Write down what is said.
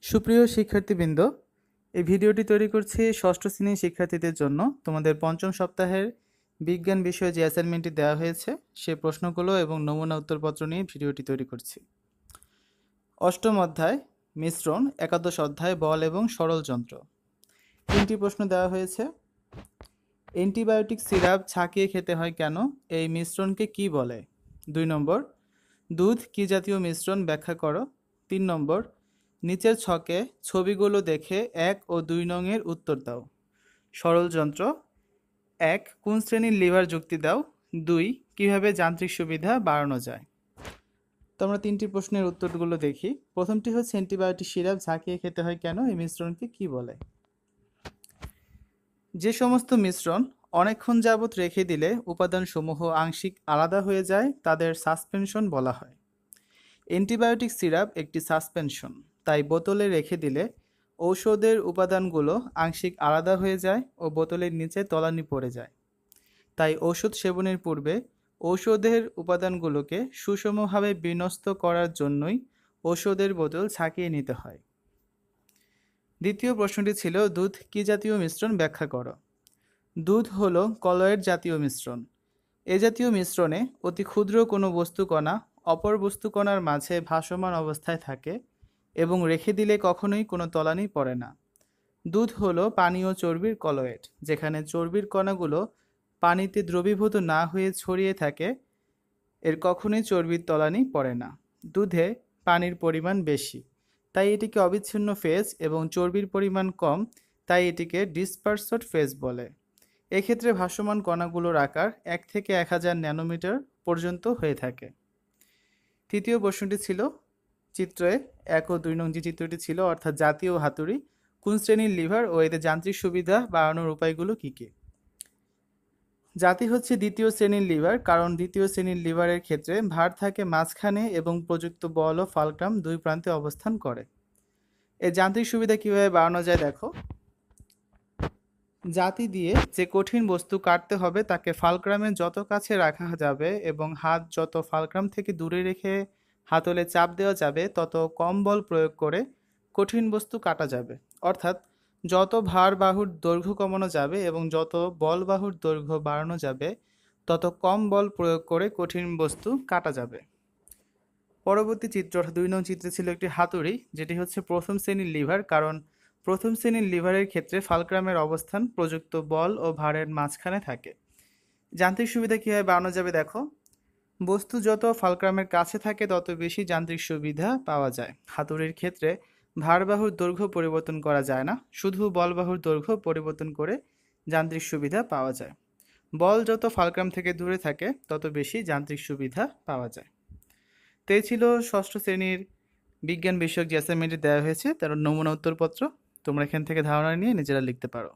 সুপ্রিয় শিক্ষার্থীবৃন্দ, এই ভিডিওটি তৈরি করছি ষষ্ঠ শ্রেণীর শিক্ষার্থীদের জন্য। তোমাদের পঞ্চম সপ্তাহের বিজ্ঞান বিষয়ে যে অ্যাসাইনমেন্টটি দেওয়া হয়েছে সে প্রশ্নগুলো এবং নমুনা উত্তরপত্র নিয়ে ভিডিওটি তৈরি করছি। অষ্টম অধ্যায় মিশ্রণ, একাদশ অধ্যায় বল এবং সরল যন্ত্র। তিনটি প্রশ্ন দেওয়া হয়েছে। অ্যান্টিবায়োটিক সিরাপ ছাঁকিয়ে খেতে হয় কেন? এই মিশ্রণকে কি বলে? 2 নম্বর, দুধ কি জাতীয় মিশ্রণ ব্যাখ্যা করো। 3 নম্বর, নিচের ছকে ছবিগুলো দেখে 1 ও 2 নংয়ের উত্তর দাও। সরল যন্ত্র: 1 কোন শ্রেণীর লিভার যুক্তি দাও। 2 কিভাবে যান্ত্রিক সুবিধা বাড়ানো যায়। তো আমরা তিনটি প্রশ্নের উত্তরগুলো দেখি। প্রথমটি হচ্ছে অ্যান্টিবায়োটিক সিরাপ ঝাঁকিয়ে খেতে হয় কেন, এই মিশ্রণকে কি বলে? যে সমস্ত মিশ্রণ অনেকক্ষণ যাবৎ রেখে দিলে উপাদানসমূহ আংশিক আলাদা হয়ে যায় তাদের সাসপেনশন বলা হয়। অ্যান্টিবায়োটিক সিরাপ একটি সাসপেনশন, তাই বোতলে রেখে দিলে ঔষধের উপাদানগুলো আংশিক আলাদা হয়ে যায় ও বোতলের নিচে তলানি পড়ে যায়। তাই ঔষধ সেবনের পূর্বে ঔষধের উপাদানগুলোকে সুষমভাবে বিন্যস্ত করার জন্যই ঔষধের বোতল ছাঁকিয়ে নিতে হয়। দ্বিতীয় প্রশ্নটি ছিল দুধ কি জাতীয় মিশ্রণ ব্যাখ্যা করো। দুধ হলো কলয়েড জাতীয় মিশ্রণ। এ জাতীয় মিশ্রণে অতি ক্ষুদ্র কোনো বস্তুকণা অপর বস্তুকণার মাঝে ভাসমান অবস্থায় থাকে এবং রেখে দিলে কখনোই কোনো তলানি পড়ে না। দুধ হলো পানি ও চর্বির কলয়েড, যেখানে চর্বির কণাগুলো পানিতে দ্রবীভূত না হয়ে ছড়িয়ে থাকে, এর কখনোই চর্বির তলানি পড়ে না। দুধে পানির পরিমাণ বেশি, তাই এটিকে অবিচ্ছিন্ন ফেজ, এবং চর্বির পরিমাণ কম, তাই এটিকে ডিসপারসড ফেজ বলে। এক্ষেত্রে ভাসমান কণাগুলোর আকার 1 থেকে 1000 ন্যানোমিটার পর্যন্ত হয়ে থাকে। তৃতীয় প্রশ্নটি ছিল চিত্রে 1 ও 2 নং যে চিত্রটি ছিল, অর্থাৎ জাতি ও হাতুড়ি কোন শ্রেণীর লিভার ও এদের যান্ত্রিক সুবিধা বাড়ানোর উপায়গুলো কী কী। জাতি হচ্ছে দ্বিতীয় শ্রেণীর লিভার, কারণ দ্বিতীয় শ্রেণীর লিভারের ক্ষেত্রে ভার থাকে মাঝখানে এবং প্রযুক্ত বল ও ফালক্রাম দুই প্রান্তে অবস্থান করে। এর যান্ত্রিক সুবিধা কিভাবে বাড়ানো যায় দেখো। জাতি দিয়ে যে কঠিন বস্তু কাটতে হবে তাকে ফালক্রামে যত কাছে রাখা যাবে এবং হাত যত ফালক্রাম থেকে দূরে রেখে হাতলে চাপ দেওয়া যাবে তত কম বল প্রয়োগ করে কঠিন বস্তু কাটা যাবে। অর্থাৎ যত ভার বাহুর দৈর্ঘ্য কমানো যাবে এবং যত বল বাহুর দৈর্ঘ্য বাড়ানো যাবে তত কম বল প্রয়োগ করে কঠিন বস্তু কাটা যাবে। পরবর্তী চিত্র 2 নং চিত্রে ছিল একটি হাতুড়ি, যেটি হচ্ছে প্রথম শ্রেণীর লিভার, কারণ প্রথম শ্রেণীর লিভারের ক্ষেত্রে ফালক্রামের অবস্থান প্রযুক্ত বল ও ভারের মাঝখানে থাকে। যান্ত্রিক সুবিধা কীভাবে বাড়ানো যাবে দেখো। বস্তু যত ফালক্রামের কাছে থাকে তত বেশি যান্ত্রিক সুবিধা পাওয়া যায়। হাতুড়ির ক্ষেত্রে ভারবাহুর দৈর্ঘ্য পরিবর্তন করা যায় না, শুধু বলবাহুর দৈর্ঘ্য পরিবর্তন করে যান্ত্রিক সুবিধা পাওয়া যায়। বল যত ফালক্রাম থেকে দূরে থাকে তত বেশি যান্ত্রিক সুবিধা পাওয়া যায়। তো এই ছিল ষষ্ঠ শ্রেণীর বিজ্ঞান বিষয়ক যে অ্যাসাইনমেন্টটি দেওয়া হয়েছে তার নমুনা উত্তরপত্র। তোমরা এখান থেকে ধারণা নিয়ে নিজেরা লিখতে পারো।